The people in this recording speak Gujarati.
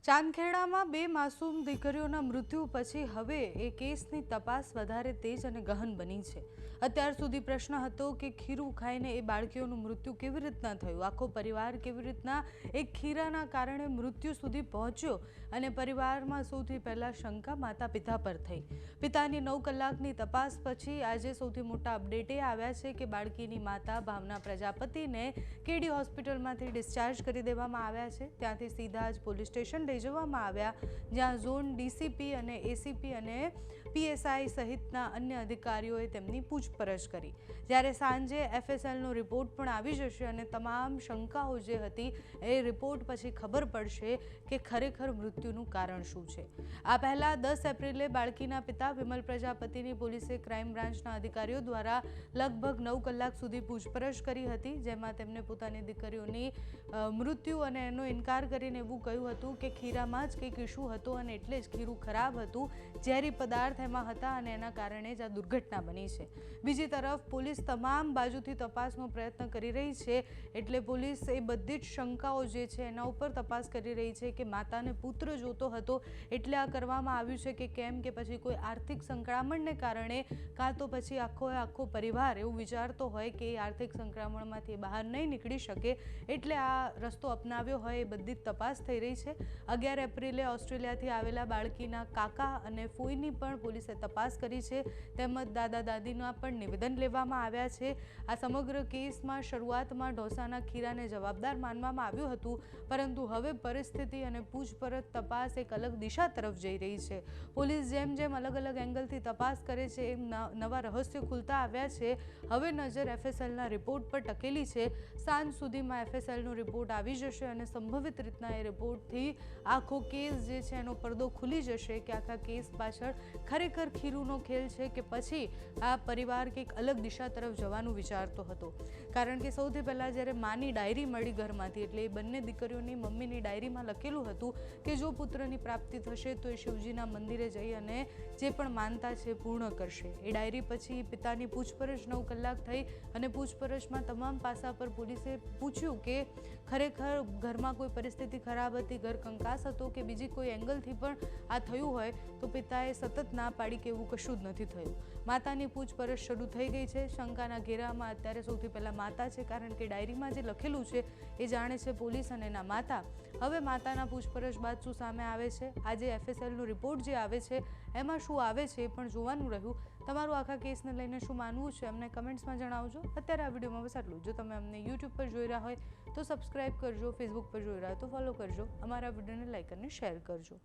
ચાંદખેડામાં બે માસૂમ દીકરીઓના મૃત્યુ પછી હવે એ કેસની તપાસ વધારે તેજ અને ગહન બની છે। અત્યાર સુધી પ્રશ્ન હતો કે ખીરું ખાઈને એ બાળકીઓનું મૃત્યુ કેવી રીતના થયું, આખો પરિવાર કેવી રીતના એક ખીરાના કારણે મૃત્યુ સુધી પહોંચ્યો અને પરિવારમાં સૌથી પહેલા શંકા માતા પિતા પર થઈ। પિતાની 9 કલાકની તપાસ પછી આજે સૌથી મોટા અપડેટ એ આવ્યા છે કે બાળકીની માતા ભાવના પ્રજાપતિને કેડી હોસ્પિટલમાંથી ડિસ્ચાર્જ કરી દેવામાં આવ્યા છે। ત્યાંથી સીધા જ પોલીસ સ્ટેશન લઈ જવામાં આવ્યા, જ્યાં ઝોન ડીસીપી અને એસીપી અને પીએસઆઈ સહિતના અન્ય અધિકારીઓએ તેમની પૂછપરછ કરી। જ્યારે સાંજે એફએસએલનો રિપોર્ટ પણ આવી જશે અને તમામ શંકાઓ જે હતી એ રિપોર્ટ પછી ખબર પડશે કે ખરેખર મૃત્યુનું કારણ શું છે। આ પહેલા 10 એપ્રિલે બાળકીના પિતા વિમલ પ્રજાપતિની પોલીસે ક્રાઇમ બ્રાન્ચના અધિકારીઓ દ્વારા લગભગ 9 કલાક સુધી પૂછપરછ કરી હતી, જેમાં તેમને પોતાની દીકરીઓની મૃત્યુ અને એનો ઇનકાર કરીને એવું કહ્યું હતું કે ખીરામાં જ કંઈક ઇસ્યુ હતો અને એટલે જ ખીરું ખરાબ હતું, ઝેરી પદાર્થ એમાં હતા અને એના કારણે જ આ દુર્ઘટના બની છે। બીજી તરફ પોલીસ તમામ બાજુથી તપાસનો પ્રયત્ન કરી રહી છે, એટલે પોલીસ એ બધી જ શંકાઓ જે છે એના ઉપર તપાસ કરી રહી છે કે માતાને પુત્ર જોતો હતો એટલે આ કરવામાં આવ્યું છે કે કેમ, કે પછી કોઈ આર્થિક સંકળામણને કારણે, કાં તો પછી આખો પરિવાર એવું વિચારતો હોય કે એ આર્થિક સંકળામણમાંથી બહાર નહીં નીકળી શકે એટલે આ રસ્તો અપનાવ્યો હોય। એ બધી જ તપાસ થઈ રહી છે। 11 એપ્રિલે ઓસ્ટ્રેલિયાથી આવેલા બાળકીના કાકા અને ફોઈની પણ પોલીસે તપાસ કરી છે, તેમજ દાદા દાદીના પણ નિવેદન લેવામાં આવ્યા છે। આ સમગ્ર કેસમાં શરૂઆતમાં ઢોસાના ખીરાને જવાબદાર માનવામાં આવ્યું હતું, પરંતુ હવે પરિસ્થિતિ અને પૂછપરછ તપાસ એક અલગ દિશા તરફ જઈ રહી છે। પોલીસ જેમ જેમ અલગ એંગલથી તપાસ કરે છે એમ નવા રહસ્યો ખુલતા આવ્યા છે। હવે નજર એફએસએલના રિપોર્ટ પર ટકેલી છે। સાંજ સુધીમાં એફએસએલનો રિપોર્ટ આવી જશે અને સંભવિત રીતના એ રિપોર્ટથી આખો કેસ જે છે એનો પડદો ખુલી જશે કે આખા કેસ પાછળ ખરેખર ખીરુનો ખેલ છે કે પછી આ પરિવાર કંઈક અલગ દિશા તરફ જવાનું વિચારતો હતો। કારણ કે સૌથી પહેલાં જ્યારે માની ડાયરી મળી ઘરમાંથી, એટલે એ બંને દીકરીઓની મમ્મીની ડાયરીમાં લખેલું હતું કે જો પુત્રની પ્રાપ્તિ થશે તો એ શિવજીના મંદિરે જઈ અને જે પણ માનતા છે પૂર્ણ કરશે। એ ડાયરી પછી પિતાની પૂછપરછ 9 કલાક થઈ અને પૂછપરછમાં તમામ પાસા પર પોલીસે પૂછ્યું કે ખરેખર ઘરમાં કોઈ પરિસ્થિતિ ખરાબ હતી, ઘર કંકાસ હતો કે બીજી કોઈ એંગલથી પણ આ થયું હોય, તો પિતાએ સતત ના પાડી કે એવું કશું જ નથી થયું। માતાની પૂછપરછ શરૂ થઈ ગઈ છે। શંકાના ઘેરામાં અત્યારે સૌથી પહેલાં માતા છે, કારણ કે ડાયરીમાં જે લખેલું છે એ જાણે છે પોલીસ અને એના માતા। હવે માતાના પૂછપરછ બાદ શું સામે આવે છે, આજે એફએસએલનો રિપોર્ટ જે આવે છે એમાં શું આવે છે એ પણ જોવાનું રહ્યું। તમારું આખા કેસને લઈને શું માનવું છે અમને કમેન્ટ્સમાં જણાવજો। અત્યારે આ વિડીયોમાં બસ આટલું। જો તમે અમને યુટ્યુબ પર જોઈ રહ્યા હોય તો સબસ્ક્રાઈબ કરજો, ફેસબુક પર જોઈ રહ્યા હોય તો ફોલો કરજો, અમારા વિડીયોને લાઈક અને શેર કરજો।